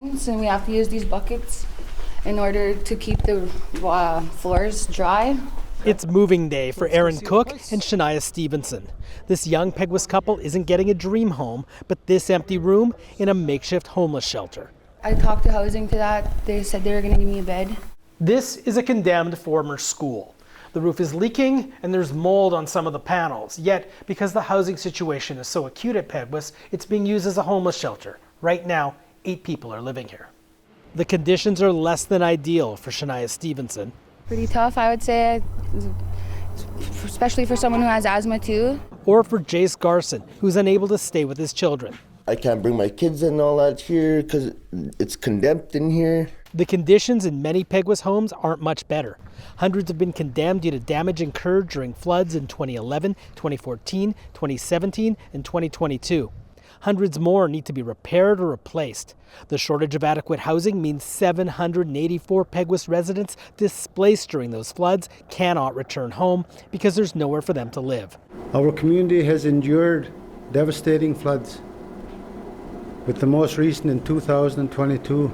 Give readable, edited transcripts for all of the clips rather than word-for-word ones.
And we have to use these buckets in order to keep the floors dry. It's moving day for Aaron Cook and Shania Stevenson. This young Peguis couple isn't getting a dream home, but this empty room in a makeshift homeless shelter. I talked to housing to that. They said they were going to give me a bed. This is a condemned former school. The roof is leaking and there's mold on some of the panels. Yet, because the housing situation is so acute at Peguis, it's being used as a homeless shelter. Right now, 8 people are living here. The conditions are less than ideal for Shania Stevenson. Pretty tough, I would say, especially for someone who has asthma too. Or for Jace Garson, who's unable to stay with his children. I can't bring my kids and all that here because it's condemned in here. The conditions in many Peguis homes aren't much better. Hundreds have been condemned due to damage incurred during floods in 2011, 2014, 2017, and 2022. Hundreds more need to be repaired or replaced. The shortage of adequate housing means 784 Peguis residents displaced during those floods cannot return home because there's nowhere for them to live. Our community has endured devastating floods, with the most recent in 2022,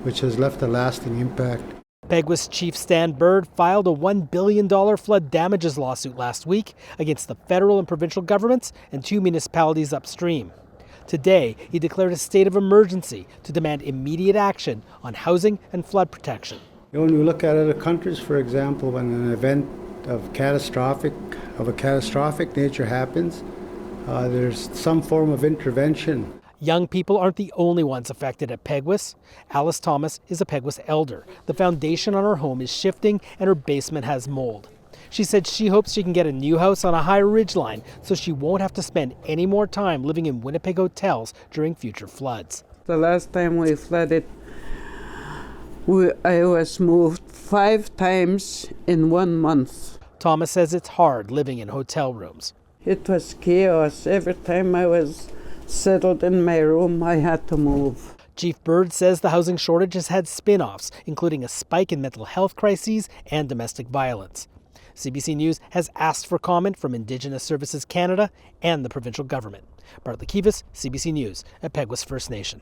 which has left a lasting impact. Peguis Chief Stan Bird filed a $1 billion flood damages lawsuit last week against the federal and provincial governments and 2 municipalities upstream. Today, he declared a state of emergency to demand immediate action on housing and flood protection. When we look at other countries, for example, when an event of a catastrophic nature happens, there's some form of intervention. Young people aren't the only ones affected at Peguis. Alice Thomas is a Peguis elder. The foundation on her home is shifting and her basement has mold. She said she hopes she can get a new house on a high ridgeline so she won't have to spend any more time living in Winnipeg hotels during future floods. The last time we flooded, I was moved 5 times in 1 month. Thomas says it's hard living in hotel rooms. It was chaos. Every time I was settled in my room, I had to move. Chief Bird says the housing shortage has had spin-offs, including a spike in mental health crises and domestic violence. CBC News has asked for comment from Indigenous Services Canada and the provincial government. Bartlett Kivas, CBC News at Peguis First Nation.